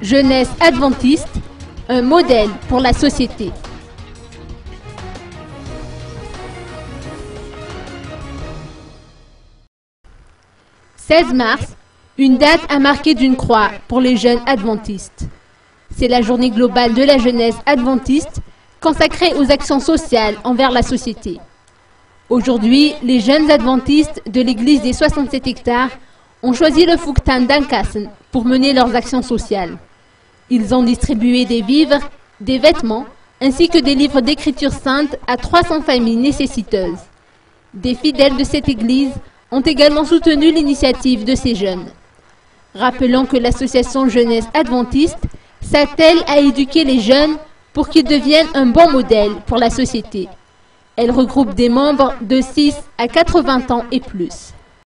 Jeunesse adventiste, un modèle pour la société. « 16 mars, une date à marquer d'une croix pour les jeunes adventistes. C'est la journée globale de la jeunesse adventiste consacrée aux actions sociales envers la société. Aujourd'hui, les jeunes adventistes de l'église des 67 hectares ont choisi le Fuktan d'Ankassen pour mener leurs actions sociales. Ils ont distribué des vivres, des vêtements, ainsi que des livres d'écriture sainte à 300 familles nécessiteuses. Des fidèles de cette église ont également soutenu l'initiative de ces jeunes. Rappelons que l'association Jeunesse Adventiste s'attelle à éduquer les jeunes pour qu'ils deviennent un bon modèle pour la société. Elle regroupe des membres de 6 à 80 ans et plus.